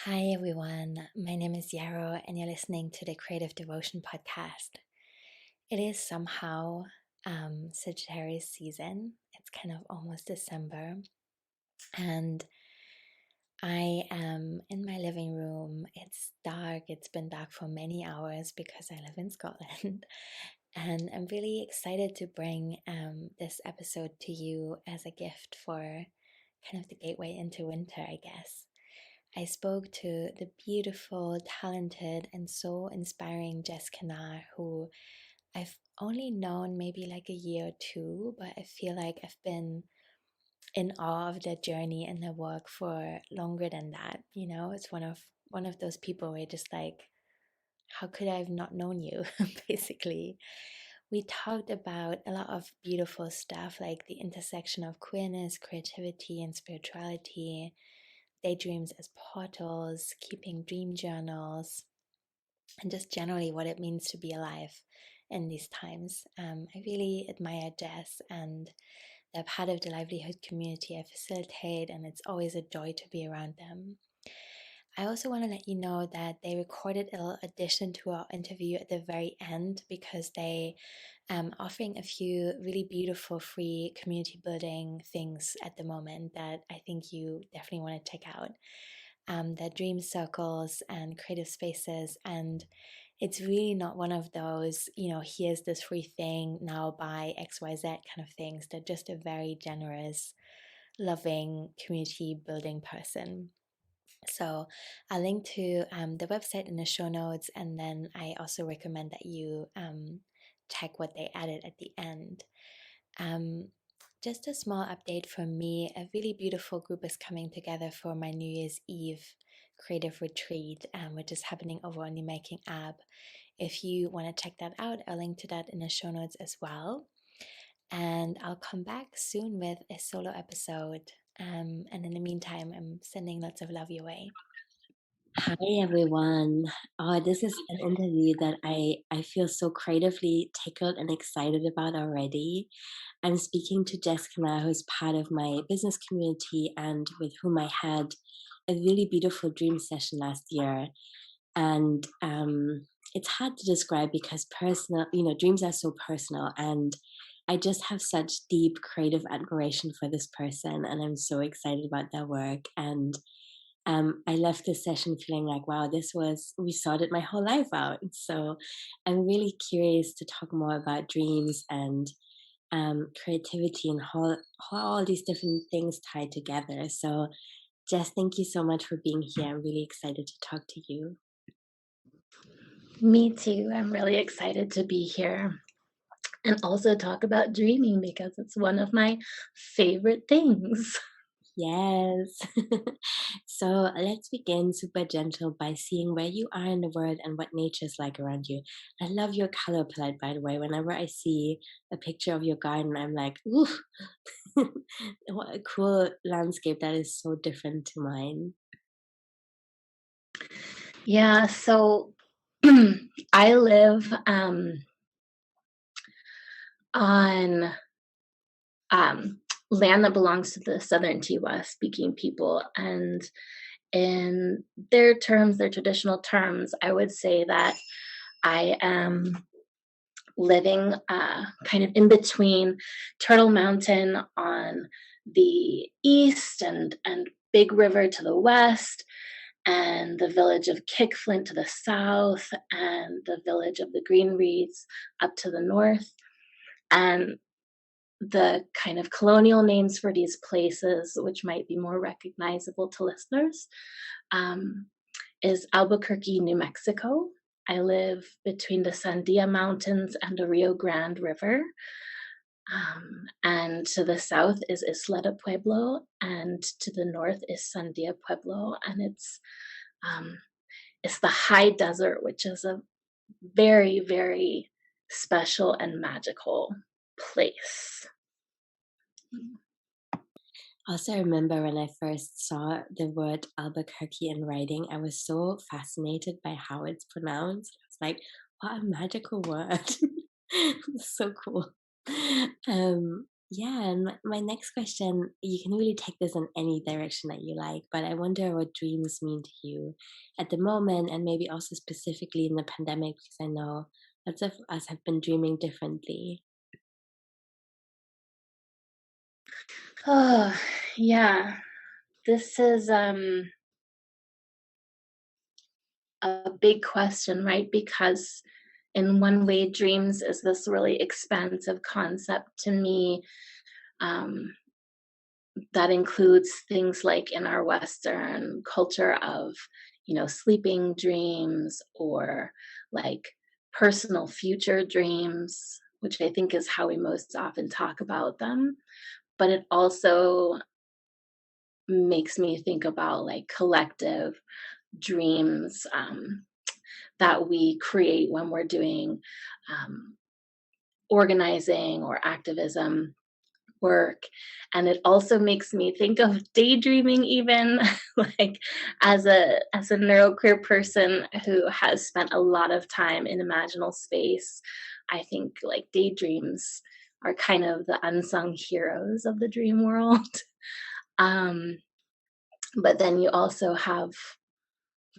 Hi everyone, my name is Yarrow and you're listening to the Creative Devotion podcast. It is somehow Sagittarius season. It's kind of almost December and I am in my living room. It's dark. It's been dark for many hours because I live in Scotland. And I'm really excited to bring this episode to you as a gift for kind of the gateway into winter, I guess. I spoke to the beautiful, talented, and so inspiring Jess Kennard, who I've only known maybe like a year or two, but I feel like I've been in awe of their journey and their work for longer than that. You know, it's one of those people where you're just like, how could I have not known you? Basically. We talked about a lot of beautiful stuff like the intersection of queerness, creativity, and spirituality, daydreams as portals, keeping dream journals, and just generally what it means to be alive in these times. I really admire Jess, and they're part of the livelihood community I facilitate, and it's always a joy to be around them. I also want to let you know that they recorded a little addition to our interview at the very end because they offering a few really beautiful free community building things at the moment that I think you definitely want to check out. They're dream circles and creative spaces, and it's really not one of those, here's this free thing, now buy XYZ kind of things. They're just a very generous, loving community building person. So I'll link to the website in the show notes, and then I also recommend that you check what they added at the end. Um, just a small update from me. A really beautiful group is coming together for my New Year's Eve creative retreat, which is happening over on the Making app. If you want to check that out, I'll link to that in the show notes as well. And I'll come back soon with a solo episode. And in the meantime, I'm sending lots of love your way. Hi everyone. This is an interview that I feel so creatively tickled and excited about already. I'm speaking to Jess Kennard, who's part of my business community and with whom I had a really beautiful dream session last year. And it's hard to describe because dreams are so personal, and I just have such deep creative admiration for this person, and I'm so excited about their work. And I left this session feeling like, wow, we sorted my whole life out. So I'm really curious to talk more about dreams and creativity and how all these different things tie together. So, Jess, thank you so much for being here. I'm really excited to talk to you. Me too. I'm really excited to be here and also talk about dreaming because it's one of my favorite things. Yes. So let's begin super gentle by seeing where you are in the world and what nature's like around you. I love your color palette, by the way. Whenever I see a picture of your garden, I'm like, ooh, what a cool landscape that is so different to mine. Yeah, so I live on land that belongs to the Southern Tiwa speaking people. And in their terms, their traditional terms, I would say that I am living kind of in between Turtle Mountain on the east and Big River to the west, and the village of Kickflint to the south, and the village of the Green Reeds up to the north. And the kind of colonial names for these places, which might be more recognizable to listeners, um, is Albuquerque, New Mexico. I live between the Sandia Mountains and the Rio Grande River. And to the south is Isla de Pueblo, and to the north is Sandia Pueblo. And it's the high desert, which is a very, very special and magical place. Also, I remember when I first saw the word Albuquerque in writing, I was so fascinated by how it's pronounced. It's like, what a magical word. So cool. Yeah, and my next question, you can really take this in any direction that you like, but I wonder what dreams mean to you at the moment, and maybe also specifically in the pandemic, because I know lots of us have been dreaming differently. Oh, yeah. This is a big question, right? Because in one way, dreams is this really expansive concept to me, um, that includes things like in our Western culture of, sleeping dreams, or like personal future dreams, which I think is how we most often talk about them. But it also makes me think about like collective dreams, that we create when we're doing um, organizing or activism work. And it also makes me think of daydreaming, even like as a neuroqueer person who has spent a lot of time in imaginal space. I think like daydreams are kind of the unsung heroes of the dream world. um but then you also have,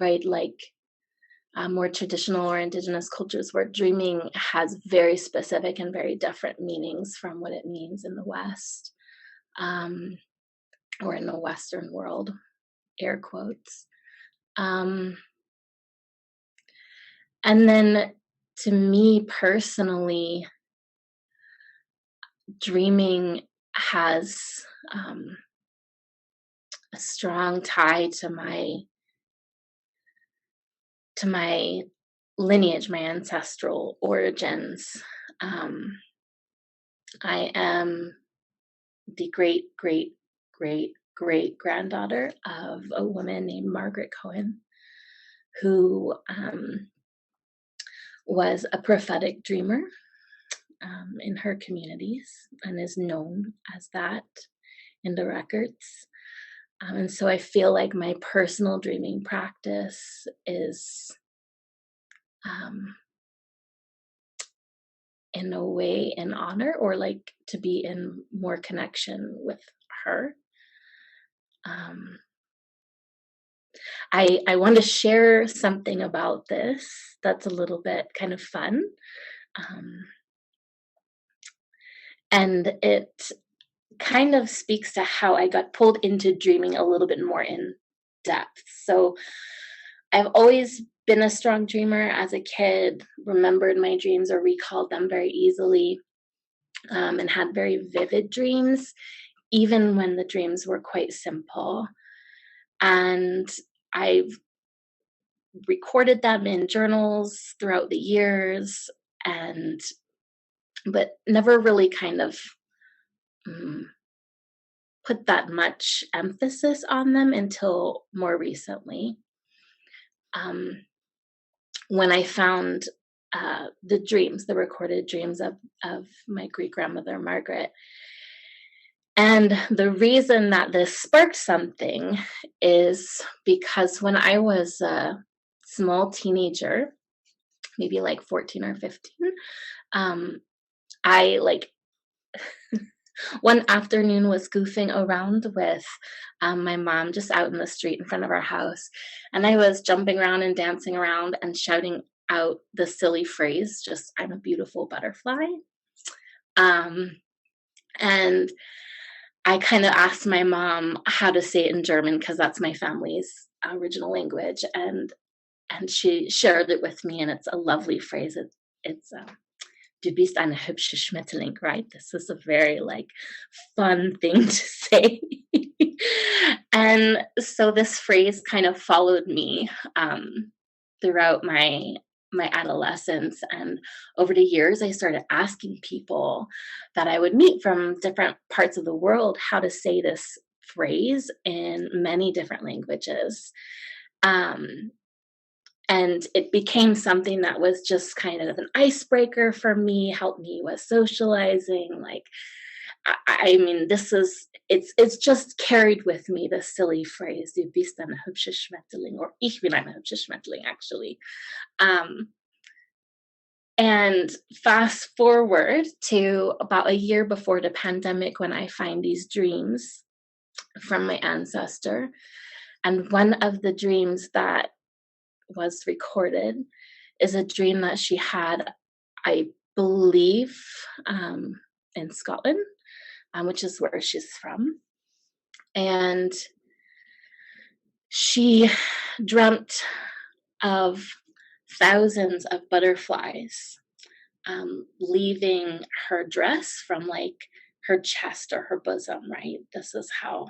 right, like more traditional or indigenous cultures where dreaming has very specific and very different meanings from what it means in the West, um, or in the Western world, air quotes. Um, and then to me personally, dreaming has um, a strong tie to my lineage, my ancestral origins. Um, I am the great, great, great, great granddaughter of a woman named Margaret Cohen, who was a prophetic dreamer in her communities and is known as that in the records. And so I feel like my personal dreaming practice is, um, in a way, an honor, or like to be in more connection with her. Um, I want to share something about this that's a little bit kind of fun. Um, and it kind of speaks to how I got pulled into dreaming a little bit more in depth. So I've always been a strong dreamer as a kid, remembered my dreams or recalled them very easily, and had very vivid dreams, even when the dreams were quite simple. And I've recorded them in journals throughout the years, and but never really kind of mm, put that much emphasis on them until more recently, um, when I found the recorded dreams of my great grandmother Margaret. And the reason that this sparked something is because when I was a small teenager, maybe like 14 or 15, um, I like one afternoon was goofing around with my mom just out in the street in front of our house. And I was jumping around and dancing around and shouting out the silly phrase, just, "I'm a beautiful butterfly." Um, and I kind of asked my mom how to say it in German because that's my family's original language. And she shared it with me, and it's a lovely phrase. It's Du bist eine hübsche Schmetterling, right? This is a very like fun thing to say. And so this phrase kind of followed me throughout my adolescence, and over the years I started asking people that I would meet from different parts of the world how to say this phrase in many different languages. Um, and it became something that was just kind of an icebreaker for me, helped me with socializing. Like, I mean, it's just carried with me, the silly phrase, "Du bist eine hübsche Schmetterling," or "Ich bin eine hübsche Schmetterling," actually. Um, And fast forward to about a year before the pandemic, when I find these dreams from my ancestor. And one of the dreams that was recorded is a dream that she had, I believe, in Scotland, which is where she's from. And she dreamt of thousands of butterflies leaving her dress from like her chest or her bosom, right? This is how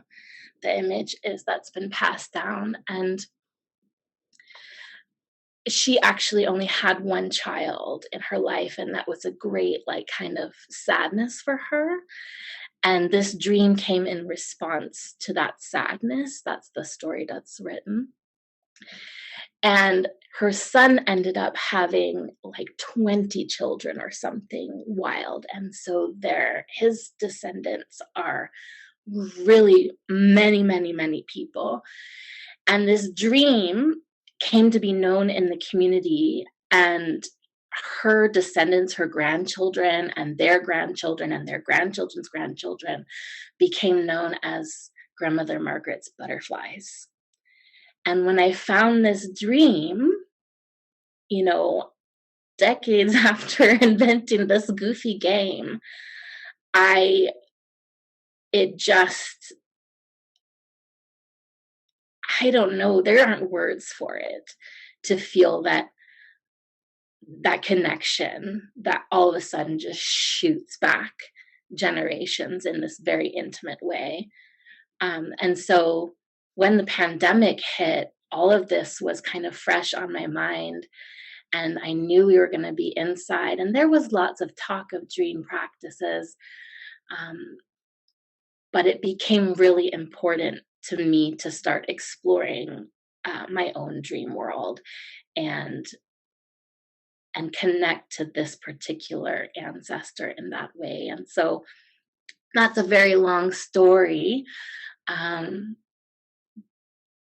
the image is that's been passed down. And she actually only had one child in her life, and that was a great, like, kind of sadness for her. And this dream came in response to that sadness. That's the story that's written. And her son ended up having like 20 children or something wild. And so his descendants are really many, many, many people. And this dream came to be known in the community, and her descendants, her grandchildren and their grandchildren and their grandchildren's grandchildren became known as Grandmother Margaret's butterflies. And when I found this dream, decades after inventing this goofy game, I don't know, there aren't words for it to feel that connection that all of a sudden just shoots back generations in this very intimate way. And so when the pandemic hit, all of this was kind of fresh on my mind. And I knew we were going to be inside. And there was lots of talk of dream practices. But it became really important to me to start exploring my own dream world and connect to this particular ancestor in that way. And so that's a very long story.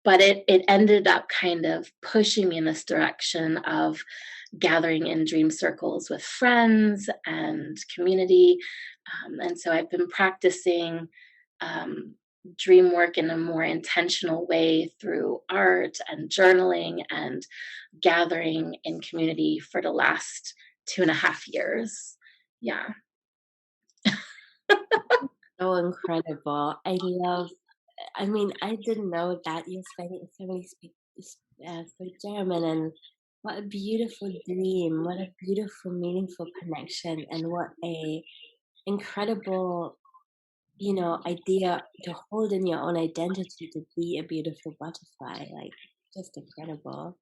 But it ended up kind of pushing me in this direction of gathering in dream circles with friends and community. And so I've been practicing dream work in a more intentional way through art and journaling and gathering in community for the last 2.5 years. Yeah. So incredible. I mean, I didn't know that your family speak German, and what a beautiful dream, what a beautiful, meaningful connection, and what a incredible, idea to hold in your own identity to be a beautiful butterfly. Like, just incredible.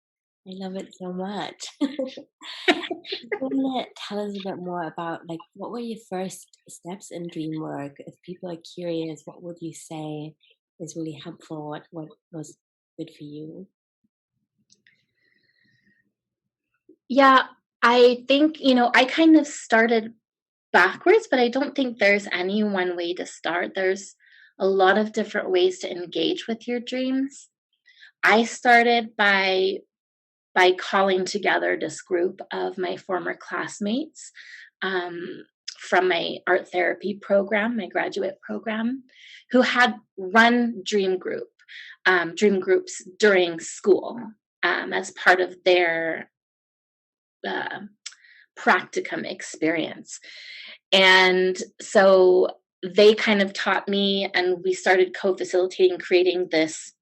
I love it so much. You want to tell us a bit more about, like, what were your first steps in dream work? If people are curious, what would you say is really helpful? What was good for you? Yeah, I think, I kind of started backwards, but I don't think there's any one way to start. There's a lot of different ways to engage with your dreams. I started by calling together this group of my former classmates from my art therapy program, my graduate program, who had run dream groups during school as part of their practicum experience. And so they kind of taught me, and we started co-facilitating, creating this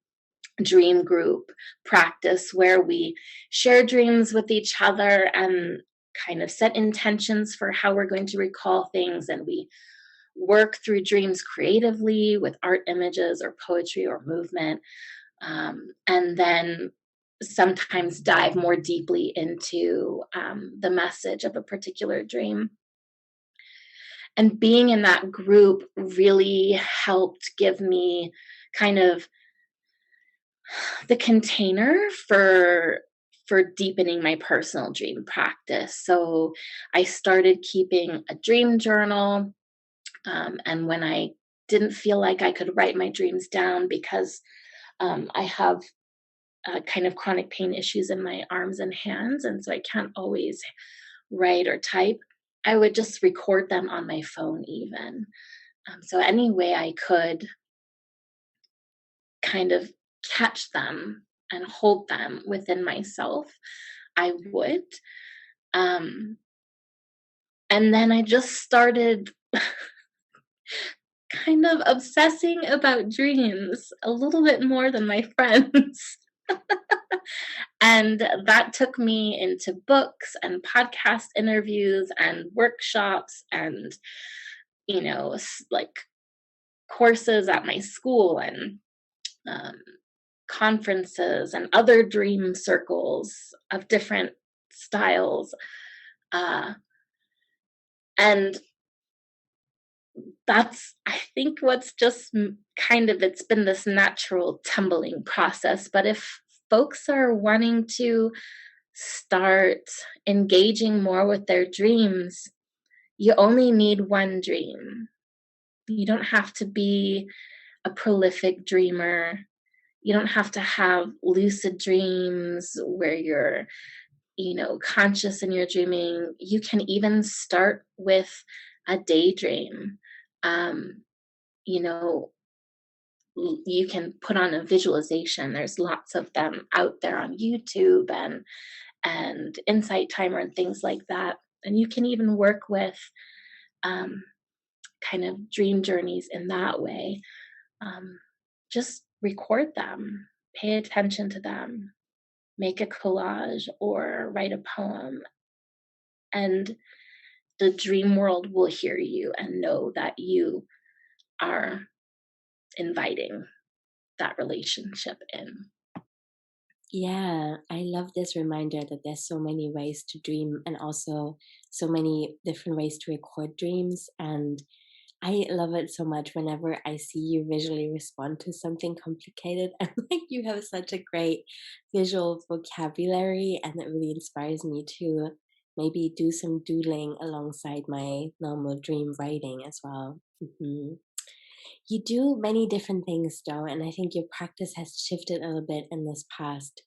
dream group practice where we share dreams with each other and kind of set intentions for how we're going to recall things. And we work through dreams creatively with art images or poetry or movement. And then sometimes dive more deeply into the message of a particular dream. And being in that group really helped give me kind of the container for deepening my personal dream practice. So I started keeping a dream journal. And when I didn't feel like I could write my dreams down because I have kind of chronic pain issues in my arms and hands, and so I can't always write or type, I would just record them on my phone even. So any way I could kind of catch them and hold them within myself, I would. Um, and then I just started kind of obsessing about dreams a little bit more than my friends. And that took me into books and podcast interviews and workshops and, like courses at my school and um, conferences and other dream circles of different styles. And that's, I think, what's just kind of, it's been this natural tumbling process. But if folks are wanting to start engaging more with their dreams, you only need one dream. You don't have to be a prolific dreamer. You don't have to have lucid dreams where you're, conscious in your dreaming. You can even start with a daydream. Um, you know, you can put on a visualization. There's lots of them out there on YouTube and Insight Timer and things like that. And you can even work with kind of dream journeys in that way. Just record them, pay attention to them, make a collage or write a poem, and the dream world will hear you and know that you are inviting that relationship in. Yeah, I love this reminder that there's so many ways to dream and also so many different ways to record dreams. And I love it so much whenever I see you visually respond to something complicated. I'm like, you have such a great visual vocabulary, and it really inspires me to maybe do some doodling alongside my normal dream writing as well. You do many different things, though, and I think your practice has shifted a little bit in this past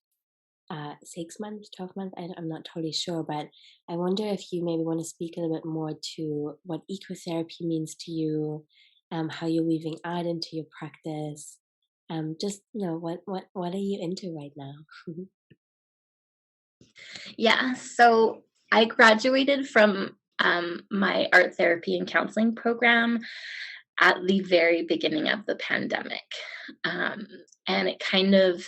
6 months, 12 months. I'm not totally sure, but I wonder if you maybe want to speak a little bit more to what ecotherapy means to you, how you're weaving art into your practice. Just what are you into right now? Yeah, so I graduated from my art therapy and counseling program at the very beginning of the pandemic. And it kind of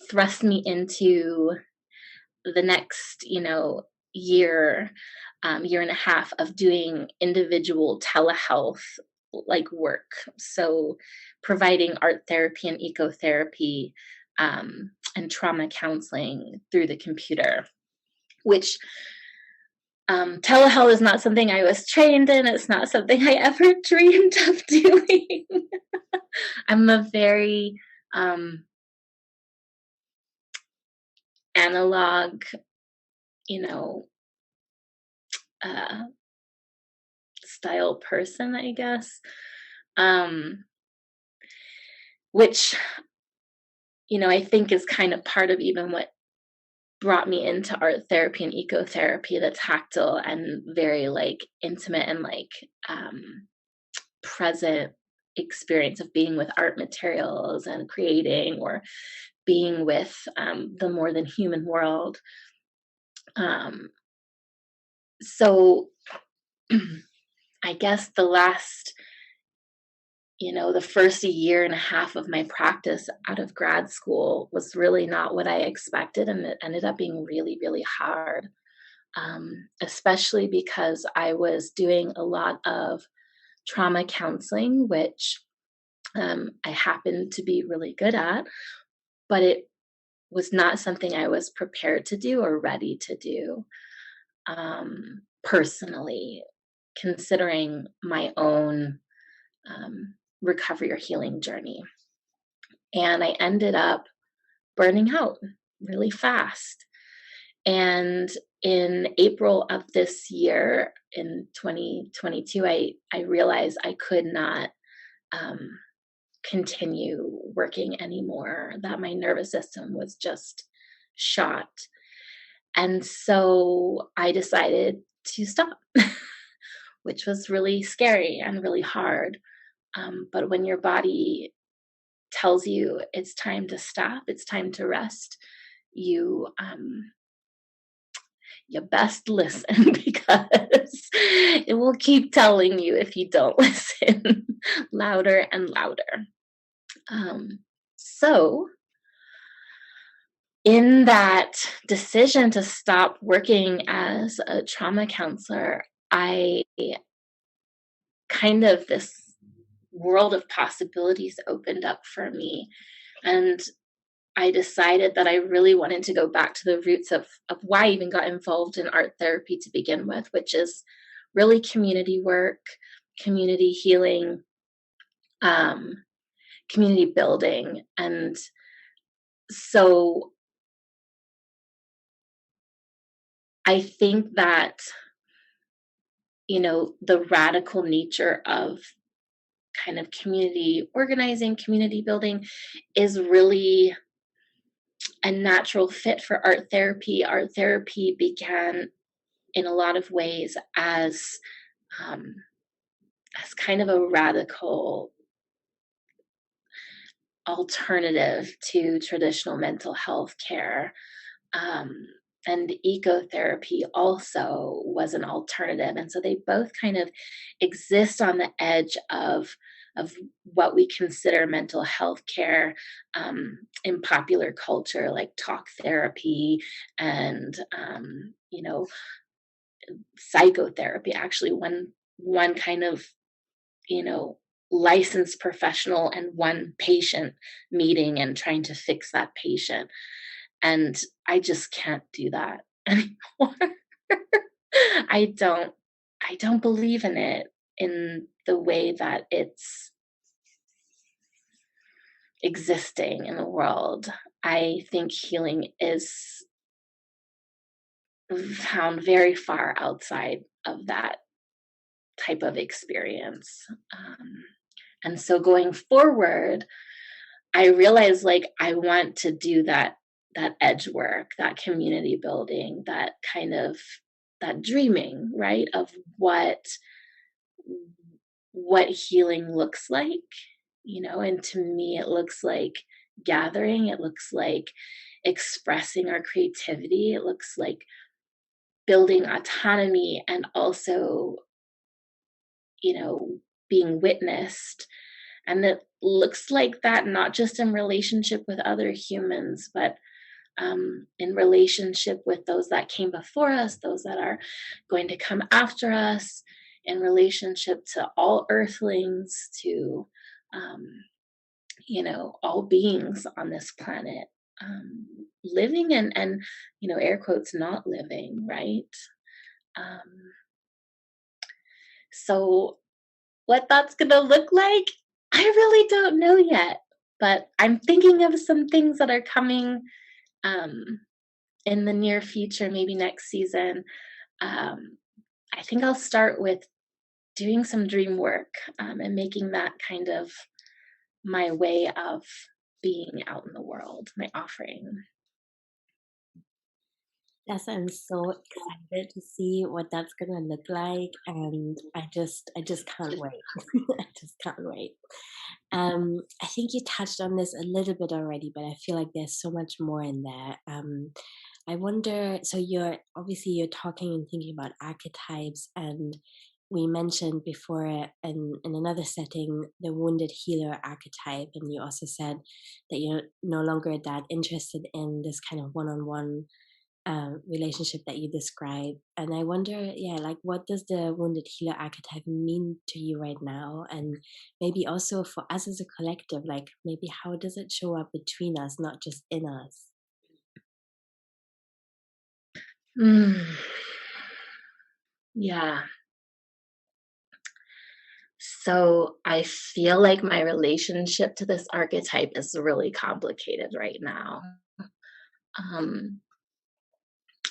thrust me into the next, year, year and a half of doing individual telehealth like work. So providing art therapy and ecotherapy and trauma counseling through the computer, which telehealth is not something I was trained in. It's not something I ever dreamed of doing. I'm a very analog, you know, uh, style person, I guess. Which, I think is kind of part of even what brought me into art therapy and ecotherapy, the tactile and very like intimate and like present experience of being with art materials and creating, or being with the more than human world. So I guess the first year and a half of my practice out of grad school was really not what I expected, and it ended up being really, really hard, especially because I was doing a lot of trauma counseling, which I happened to be really good at, but it was not something I was prepared to do or ready to do personally, considering my own recovery or healing journey. And I ended up burning out really fast. And in April of this year, in 2022, I realized I could not continue working anymore, that my nervous system was just shot. And so I decided to stop, which was really scary and really hard. But when your body tells you it's time to stop, it's time to rest, you you best listen because it will keep telling you if you don't listen louder and louder. So in that decision to stop working as a trauma counselor, I kind of this world of possibilities opened up for me. And I decided that I really wanted to go back to the roots of why I even got involved in art therapy to begin with, which is really community work, community healing, um, community building. And so I think that, the radical nature of kind of community organizing, community building is really a natural fit for art therapy. Art therapy began in a lot of ways um, as kind of a radical alternative to traditional mental health care. Um, and ecotherapy also was an alternative. And so they both kind of exist on the edge of what we consider mental health care in popular culture, like talk therapy and, psychotherapy. Actually, one kind of, you know, licensed professional and one patient meeting and trying to fix that patient. And I just can't do that anymore. I don't I don't believe in it in the way that it's existing in the world. I think healing is found very far outside of that type of experience. And so going forward, I realized like I want to do that edge work, that community building, that kind of that dreaming, right? Of what healing looks like, and to me it looks like gathering, it looks like expressing our creativity, it looks like building autonomy and also, being witnessed. And it looks like that not just in relationship with other humans, but in relationship with those that came before us, those that are going to come after us, in relationship to all earthlings, to, all beings on this planet, living and, air quotes, not living, right? Um, so what that's going to look like, I really don't know yet, but I'm thinking of some things that are coming um, in the near future, maybe next season. Um, I think I'll start with doing some dream work and making that kind of my way of being out in the world, my offering. Yes, I'm so excited to see what that's gonna look like, and I just can't wait. I just can't wait. I think you touched on this a little bit already, but I feel like there's so much more in there. I wonder. So you're talking and thinking about archetypes, and we mentioned before in another setting the wounded healer archetype, and you also said that you're no longer that interested in this kind of one-on-one relationship that you describe. And I wonder, yeah, like what does the wounded healer archetype mean to you right now? And maybe also for us as a collective, like maybe how does it show up between us, not just in us? Mm. Yeah. So I feel like my relationship to this archetype is really complicated right now. Um,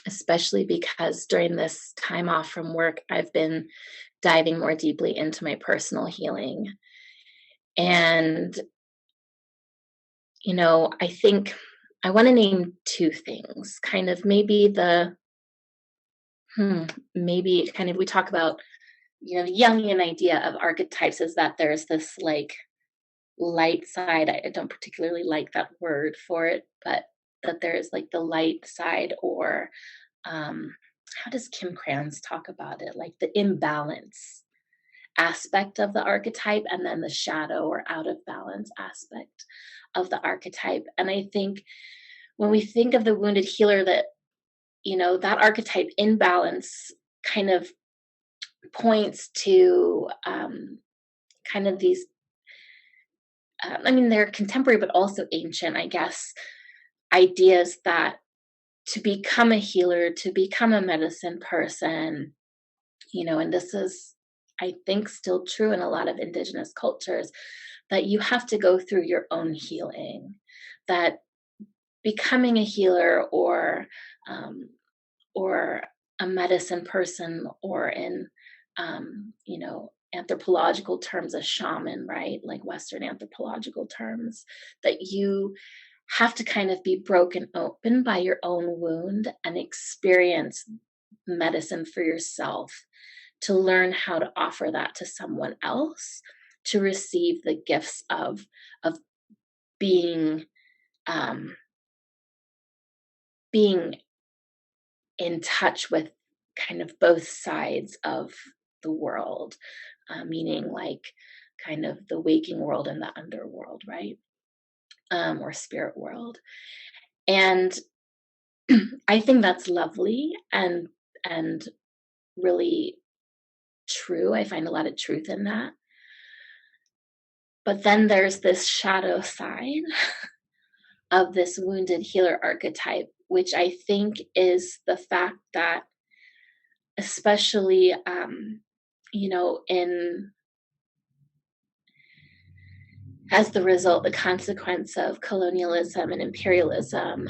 Especially because during this time off from work, I've been diving more deeply into my personal healing. And, I think I want to name two things. Kind of maybe maybe kind of we talk about, the Jungian idea of archetypes is that there's this like light side. I don't particularly like that word for it, but that there's like the light side, or how does Kim Krans talk about it? Like the imbalance aspect of the archetype, and then the shadow or out of balance aspect of the archetype. And I think when we think of the wounded healer, that that archetype imbalance kind of points to kind of these they're contemporary but also ancient, I guess, ideas that to become a healer, to become a medicine person, and this is, I think, still true in a lot of indigenous cultures, that you have to go through your own healing, that becoming a healer or a medicine person, or in anthropological terms, a shaman, right? Like Western anthropological terms, that you have to kind of be broken open by your own wound and experience medicine for yourself, to learn how to offer that to someone else, to receive the gifts of being being in touch with kind of both sides of the world, meaning like kind of the waking world and the underworld, right? Or spirit world. And I think that's lovely and really true. I find a lot of truth in that. But then there's this shadow side of this wounded healer archetype, which I think is the fact that, especially, in as the result, the consequence of colonialism and imperialism,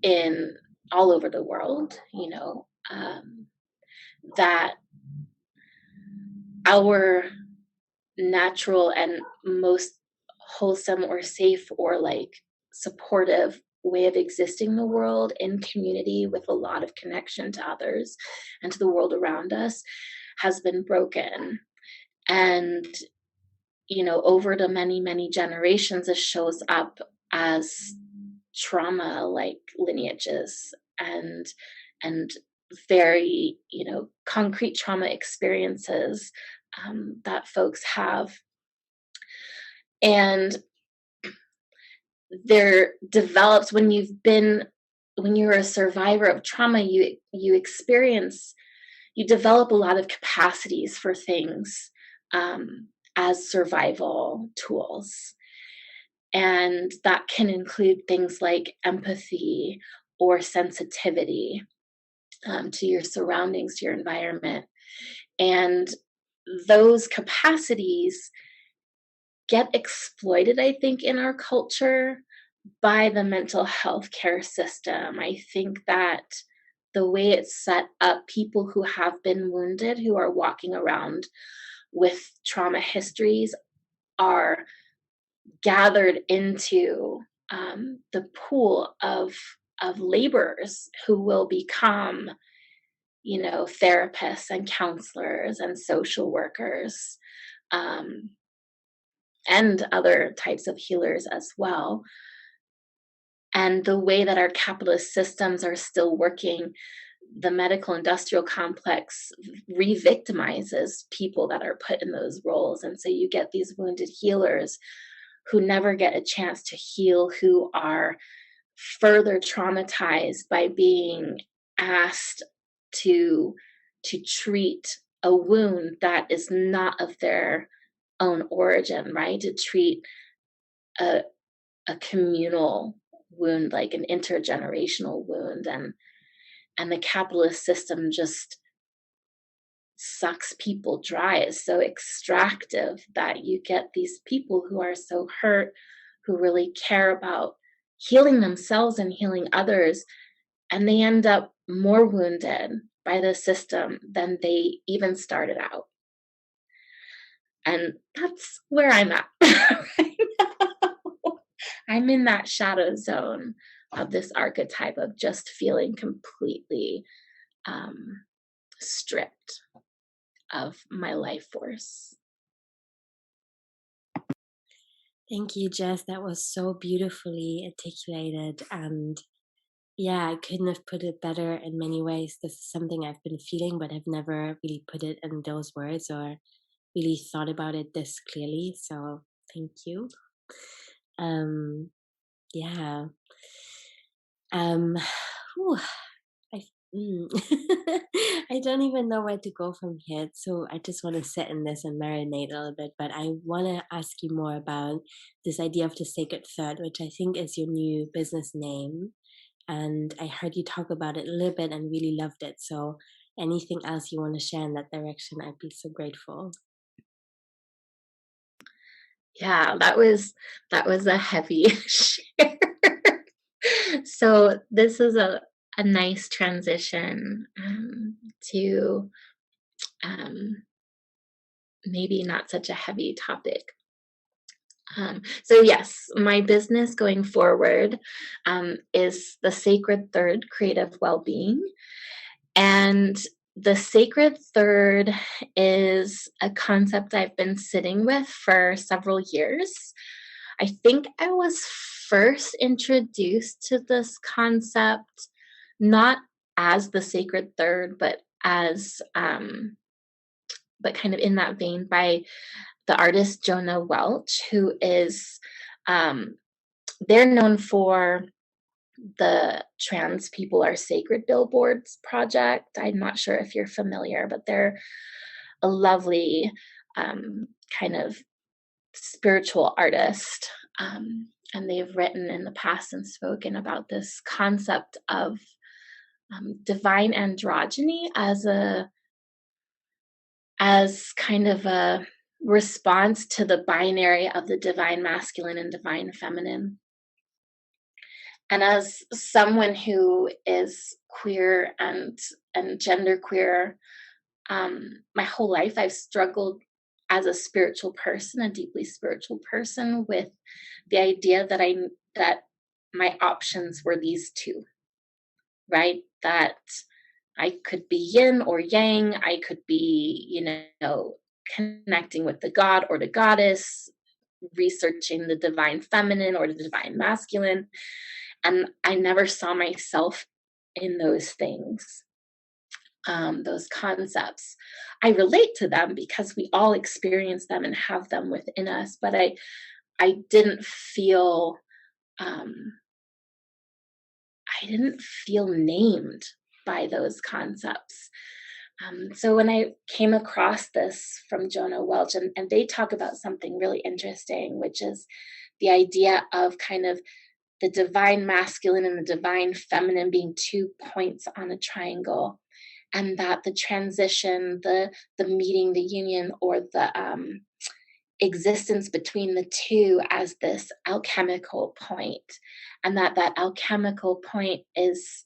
in all over the world, that our natural and most wholesome or safe or like supportive way of existing in the world, in community with a lot of connection to others and to the world around us, has been broken. And over the many generations, it shows up as trauma, like lineages and very concrete trauma experiences that folks have. And they're developed when you're a survivor of trauma, you develop a lot of capacities for things as survival tools. And that can include things like empathy or sensitivity to your surroundings, to your environment. And those capacities get exploited, I think, in our culture by the mental health care system. I think that the way it's set up, people who have been wounded, who are walking around with trauma histories, are gathered into the pool of laborers who will become, therapists and counselors and social workers, and other types of healers as well. And the way that our capitalist systems are still working, the medical industrial complex re-victimizes people that are put in those roles. And so you get these wounded healers who never get a chance to heal, who are further traumatized by being asked to treat a wound that is not of their own origin, right? To treat a communal wound, like an intergenerational wound, and the capitalist system just sucks people dry. It's so extractive that you get these people who are so hurt, who really care about healing themselves and healing others, and they end up more wounded by the system than they even started out. And that's where I'm at right now. I'm in that shadow zone of this archetype of just feeling completely um, stripped of my life force. Thank you, Jess. That was so beautifully articulated. And yeah, I couldn't have put it better in many ways. This is something I've been feeling, but I've never really put it in those words or really thought about it this clearly. So thank you. Yeah. Whew, I, mm. I don't even know where to go from here. So I just want to sit in this and marinate a little bit. But I want to ask you more about this idea of the sacred third, which I think is your new business name. And I heard you talk about it a little bit and really loved it. So anything else you want to share in that direction, I'd be so grateful. Yeah, that was a heavy share. So this is a nice transition to maybe not such a heavy topic. So yes, my business going forward is the Sacred Third Creative Wellbeing. And the Sacred Third is a concept I've been sitting with for several years. I think I was first introduced to this concept not as the Sacred Third, but as but kind of in that vein by the artist Jonah Welch, who is they're known for the Trans People Are Sacred billboards project. I'm not sure if you're familiar, but they're a lovely kind of spiritual artist. And they've written in the past and spoken about this concept of divine androgyny as kind of a response to the binary of the divine masculine and divine feminine. And as someone who is queer and genderqueer, my whole life I've struggled as a spiritual person, a deeply spiritual person, with the idea that my options were these two, right? That I could be yin or yang, I could be, connecting with the god or the goddess, researching the divine feminine or the divine masculine. And I never saw myself in those things, those concepts. I relate to them because we all experience them and have them within us, but I didn't feel named by those concepts. So when I came across this from Jonah Welch, and they talk about something really interesting, which is the idea of kind of the divine masculine and the divine feminine being 2 points on a triangle, and that the transition, the meeting, the union, or the existence between the two as this alchemical point, and that alchemical point is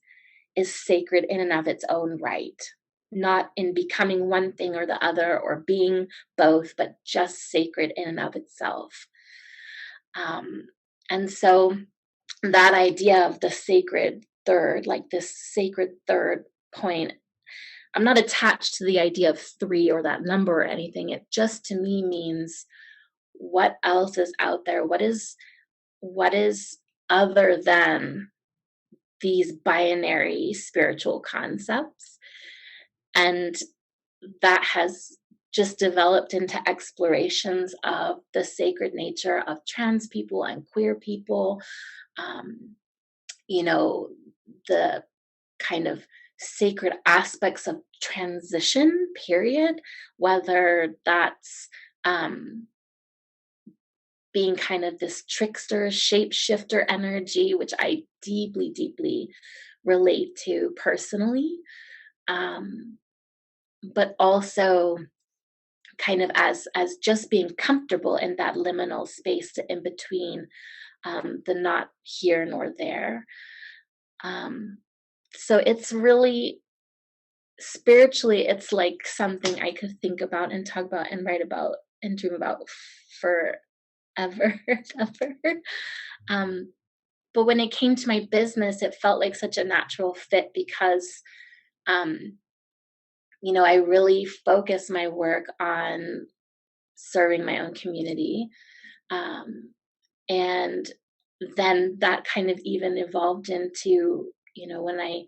sacred in and of its own right, not in becoming one thing or the other or being both, but just sacred in and of itself. And so that idea of the sacred third, like this sacred third point, I'm not attached to the idea of 3 or that number or anything. It just to me means what else is out there? What is other than these binary spiritual concepts? And that has just developed into explorations of the sacred nature of trans people and queer people. The kind of sacred aspects of transition, period, whether that's being kind of this trickster, shapeshifter energy, which I deeply, deeply relate to personally, but also kind of as just being comfortable in that liminal space to in between the not here nor there. So it's really spiritually, it's like something I could think about and talk about and write about and dream about ever, ever. But when it came to my business, it felt like such a natural fit because, um, I really focus my work on serving my own community. Um, and then that kind of even evolved into, when I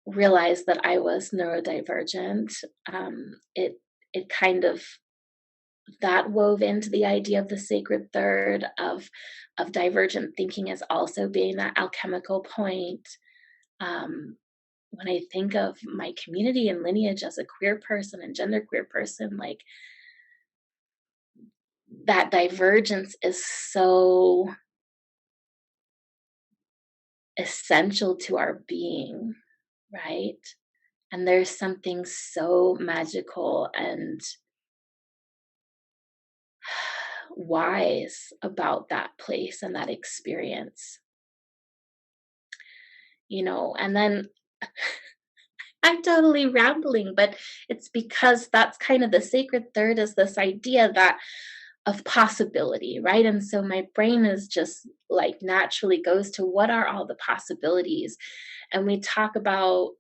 realized that I was neurodivergent, it kind of that wove into the idea of the sacred third of divergent thinking as also being that alchemical point. Um, when I think of my community and lineage as a queer person and genderqueer person, like that divergence is so essential to our being, right? And there's something so magical and wise about that place and that experience, and then I'm totally rambling, but it's because that's kind of the sacred third is this idea that of possibility, right? And so my brain is just like naturally goes to what are all the possibilities? And we talk about,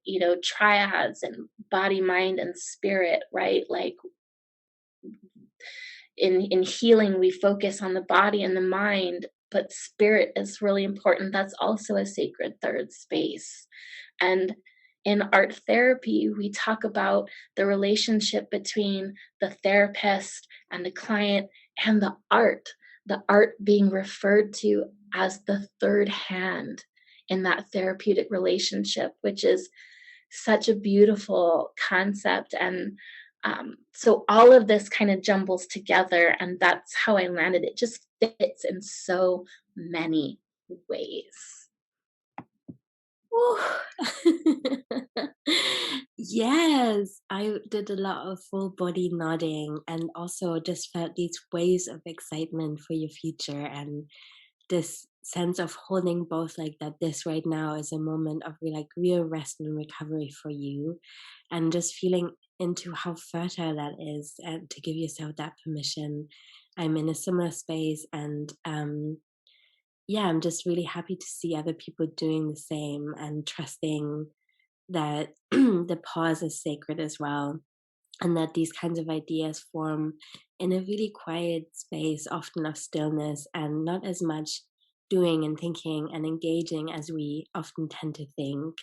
triads and body, mind, and spirit, right? Like in healing, we focus on the body and the mind, but spirit is really important. That's also a sacred third space. And in art therapy, we talk about the relationship between the therapist and the client and the art being referred to as the third hand in that therapeutic relationship, which is such a beautiful concept. And so all of this kind of jumbles together, and that's how I landed. It just fits in so many ways. Yes, I did a lot of full body nodding and also just felt these waves of excitement for your future and this sense of holding both like that this right now is a moment of like real rest and recovery for you and just feeling into how fertile that is and to give yourself that permission. I'm in a similar space and yeah, I'm just really happy to see other people doing the same and trusting that the pause is sacred as well, and that these kinds of ideas form in a really quiet space, often of stillness, and not as much doing and thinking and engaging as we often tend to think.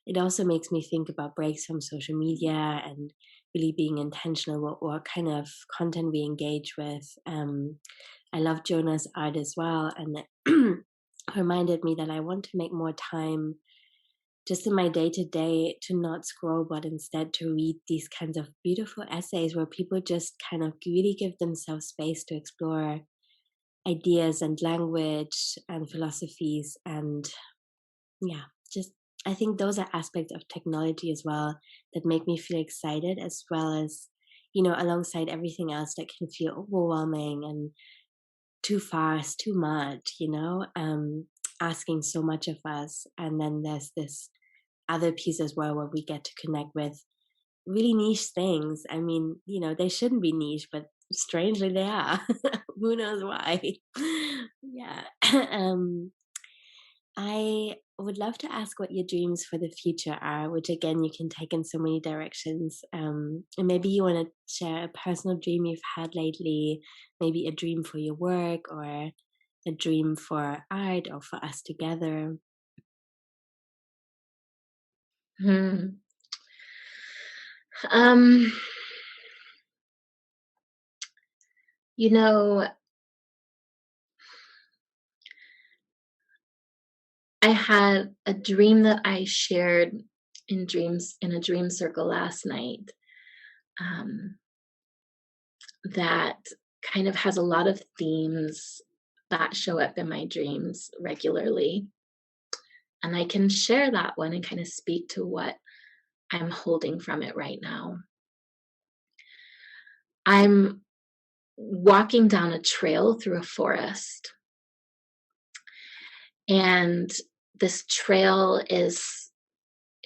It also makes me think about breaks from social media and really being intentional what kind of content we engage with. I love Jonah's art as well, and it reminded me that I want to make more time just in my day to day to not scroll, but instead to read these kinds of beautiful essays where people just kind of really give themselves space to explore ideas and language and philosophies. And yeah, just I think those are aspects of technology as well that make me feel excited, as well as, alongside everything else that can feel overwhelming and too fast, too much, asking so much of us. And then there's this other piece as well where we get to connect with really niche things. I mean, they shouldn't be niche, but strangely they are. Who knows why? Yeah. I would love to ask what your dreams for the future are, which again you can take in so many directions. And maybe you want to share a personal dream you've had lately, maybe a dream for your work or a dream for art or for us together. Hmm. Um, you know, I had a dream that I shared in a dream circle last night. Um, that kind of has a lot of themes that show up in my dreams regularly. And I can share that one and kind of speak to what I'm holding from it right now. I'm walking down a trail through a forest, and this trail is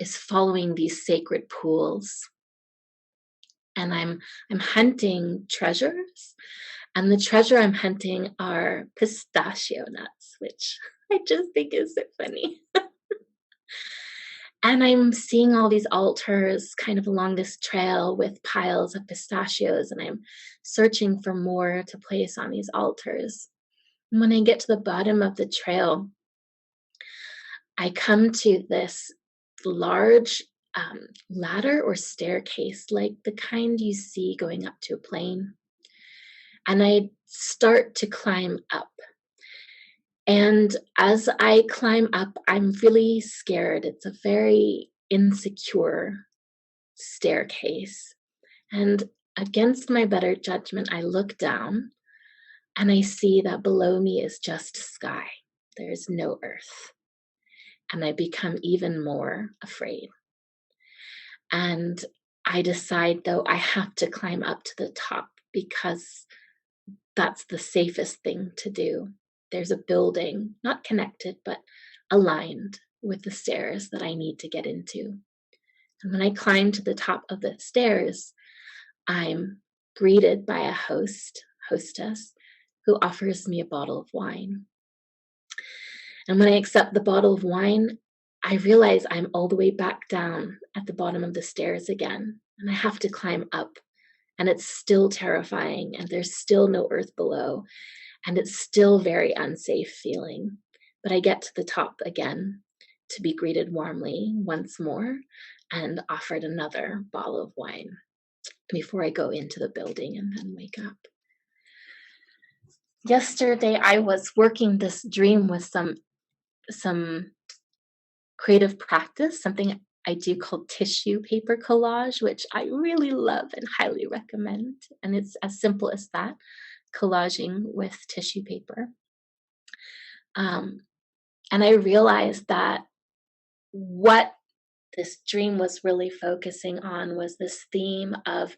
following these sacred pools, and I'm hunting treasures, And the treasure I'm hunting are pistachio nuts, which I just think is so funny. And I'm seeing all these altars kind of along this trail with piles of pistachios, and I'm searching for more to place on these altars. And when I get to the bottom of the trail, I come to this large ladder or staircase, like the kind you see going up to a plane. And I start to climb up. And as I climb up, I'm really scared. It's a very insecure staircase. And against my better judgment, I look down and I see that below me is just sky. There's no earth. And I become even more afraid. And I decide, though, I have to climb up to the top because that's the safest thing to do. There's a building, not connected, but aligned with the stairs that I need to get into. And when I climb to the top of the stairs, I'm greeted by a hostess, who offers me a bottle of wine. And when I accept the bottle of wine, I realize I'm all the way back down at the bottom of the stairs again, and I have to climb up. And it's still terrifying, and there's still no earth below, and it's still very unsafe feeling. But I get to the top again to be greeted warmly once more and offered another bottle of wine before I go into the building and then wake up. Yesterday, I was working this dream with some creative practice, something I do called tissue paper collage, which I really love and highly recommend. And it's as simple as that, collaging with tissue paper. And I realized that what this dream was really focusing on was this theme of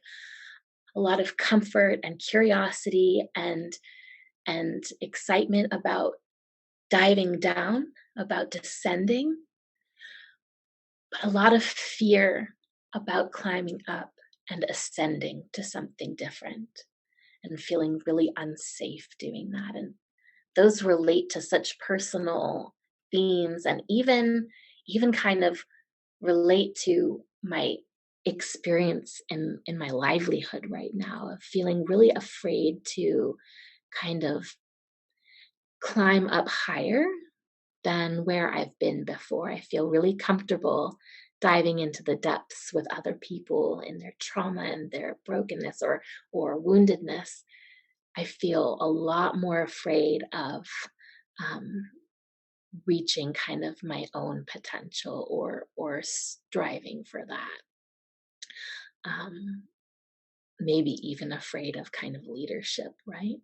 a lot of comfort and curiosity and excitement about diving down, about descending, but a lot of fear about climbing up and ascending to something different and feeling really unsafe doing that. And those relate to such personal themes and even kind of relate to my experience in my livelihood right now of feeling really afraid to kind of climb up higher than where I've been before. I feel really comfortable diving into the depths with other people in their trauma and their brokenness or woundedness. I feel a lot more afraid of reaching kind of my own potential or striving for that. Maybe even afraid of kind of leadership, right?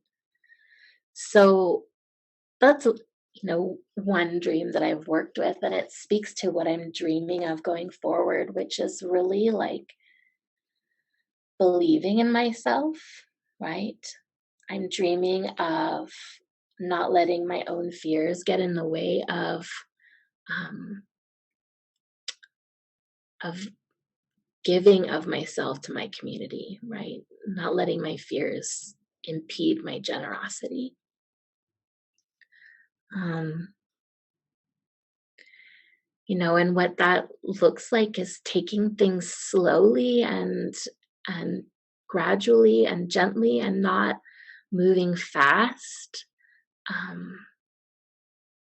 So that's one dream that I've worked with, and it speaks to what I'm dreaming of going forward, which is really like believing in myself, right? I'm dreaming of not letting my own fears get in the way of giving of myself to my community, right? Not letting my fears impede my generosity. And what that looks like is taking things slowly and gradually and gently and not moving fast,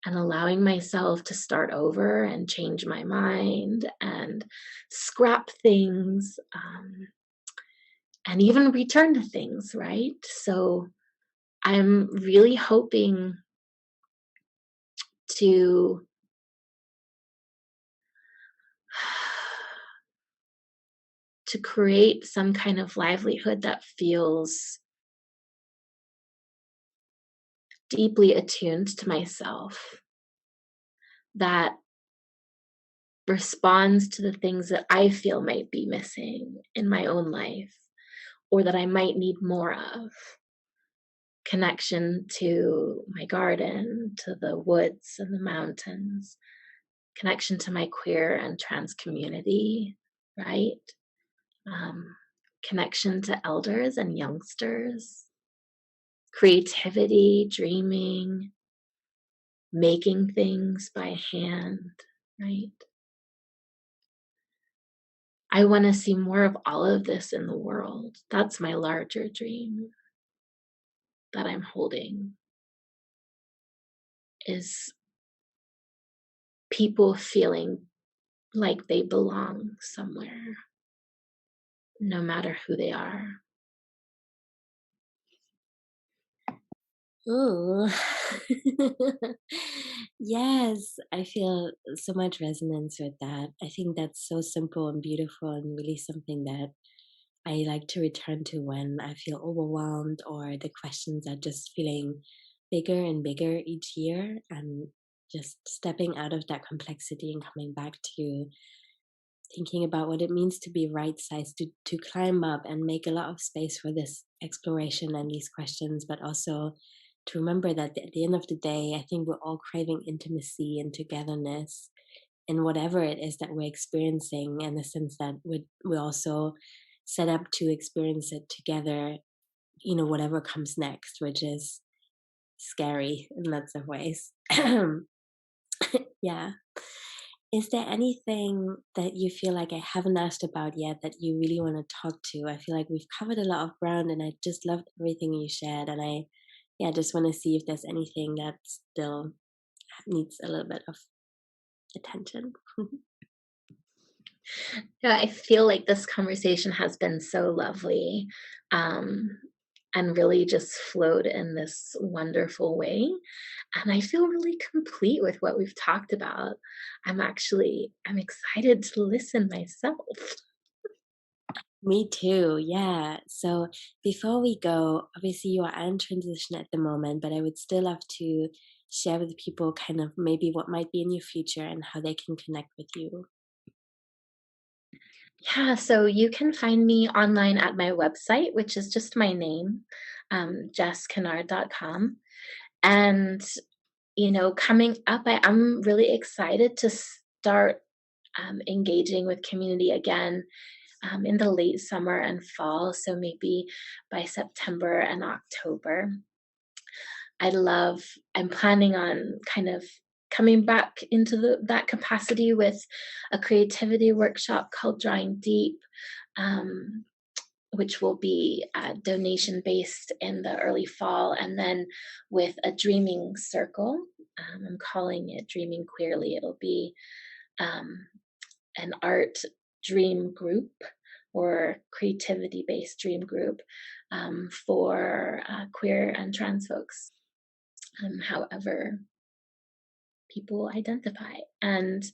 and allowing myself to start over and change my mind and scrap things, and even return to things, right? So I'm really hoping to create some kind of livelihood that feels deeply attuned to myself, that responds to the things that I feel might be missing in my own life or that I might need more of. Connection to my garden, to the woods and the mountains, connection to my queer and trans community, right? Connection to elders and youngsters, creativity, dreaming, making things by hand, right? I want to see more of all of this in the world. That's my larger dream that I'm holding, is people feeling like they belong somewhere, no matter who they are. Ooh. Yes, I feel so much resonance with that. I think that's so simple and beautiful and really something that I like to return to when I feel overwhelmed or the questions are just feeling bigger and bigger each year, and just stepping out of that complexity and coming back to thinking about what it means to be right sized, to climb up and make a lot of space for this exploration and these questions, but also to remember that at the end of the day, I think we're all craving intimacy and togetherness in whatever it is that we're experiencing, in the sense that we also set up to experience it together, whatever comes next, which is scary in lots of ways. Yeah. Is there anything that you feel like I haven't asked about yet that you really want to talk to? I feel like we've covered a lot of ground and I just loved everything you shared. And I just want to see if there's anything that still needs a little bit of attention. Yeah, I feel like this conversation has been so lovely, um, and really just flowed in this wonderful way. And I feel really complete with what we've talked about. I'm excited to listen myself. Me too, yeah. So before we go, obviously you are in transition at the moment, but I would still love to share with people kind of maybe what might be in your future and how they can connect with you. Yeah, so you can find me online at my website, which is just my name, jesskennard.com. And, coming up, I'm really excited to start engaging with community again in the late summer and fall. So maybe by September and October. I'm planning on kind of coming back into that capacity with a creativity workshop called Drawing Deep, um, which will be donation based in the early fall, and then with a dreaming circle. I'm calling it Dreaming Queerly. It'll be um, an art dream group or creativity based dream group for queer and trans folks, however people identify. And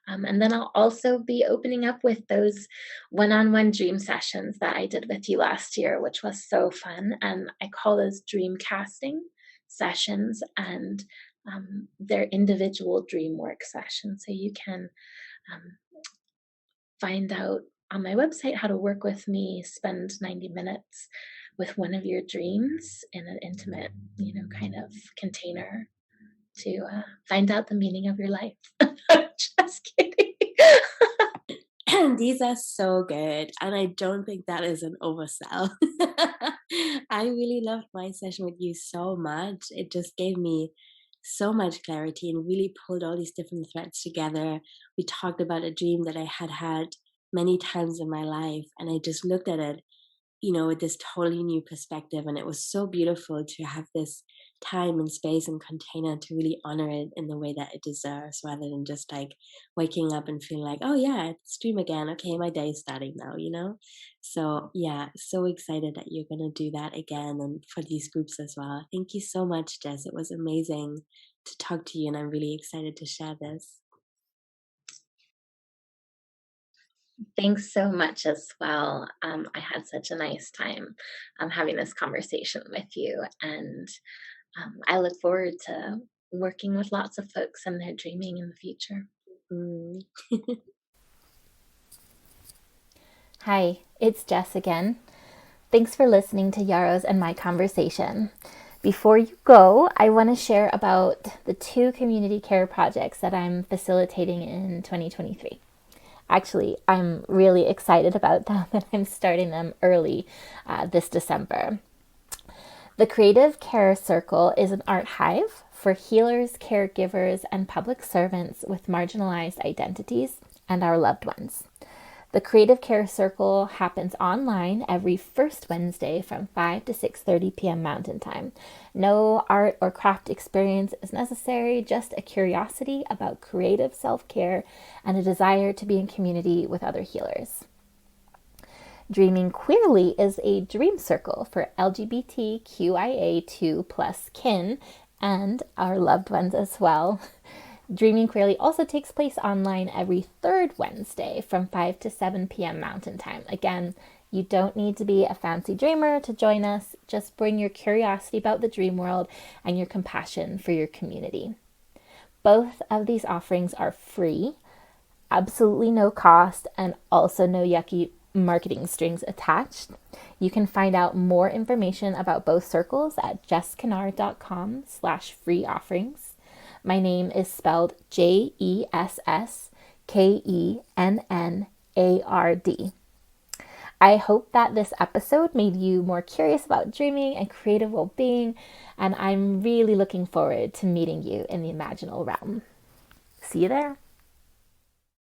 then I'll also be opening up with those one-on-one dream sessions that I did with you last year, which was so fun. And I call those dream casting sessions, and they're individual dream work sessions. So you can um, find out on my website how to work with me, spend 90 minutes with one of your dreams in an intimate, kind of container to find out the meaning of your life. Just kidding. These are so good, and I don't think that is an oversell. I really loved my session with you so much. It just gave me so much clarity and really pulled all these different threads together. We talked about a dream that I had had many times in my life, and I just looked at it, with this totally new perspective. And it was so beautiful to have this time and space and container to really honor it in the way that it deserves, rather than just like waking up and feeling like, oh yeah, it's stream again. Okay, my day is starting now. So yeah, so excited that you're going to do that again and for these groups as well. Thank you so much, Jess. It was amazing to talk to you, and I'm really excited to share this. Thanks so much as well. I had such a nice time having this conversation with you, and I look forward to working with lots of folks and their dreaming in the future. Mm. Hi, it's Jess again. Thanks for listening to Yarrow's and my conversation. Before you go, I want to share about the 2 community care projects that I'm facilitating in 2023. Actually, I'm really excited about them, and I'm starting them early this December. The Creative Care Circle is an art hive for healers, caregivers, and public servants with marginalized identities and our loved ones. The Creative Care Circle happens online every first Wednesday from 5 to 6:30 p.m. Mountain Time. No art or craft experience is necessary, just a curiosity about creative self-care and a desire to be in community with other healers. Dreaming Queerly is a dream circle for LGBTQIA2 plus kin and our loved ones as well. Dreaming Queerly also takes place online every third Wednesday from 5 to 7 p.m. Mountain Time. Again, you don't need to be a fancy dreamer to join us. Just bring your curiosity about the dream world and your compassion for your community. Both of these offerings are free, absolutely no cost, and also no yucky marketing strings attached. You can find out more information about both circles at jesskennard.com/free offerings. My name is spelled JESSKENNARD. I hope that this episode made you more curious about dreaming and creative well-being, and I'm really looking forward to meeting you in the imaginal realm. See you there.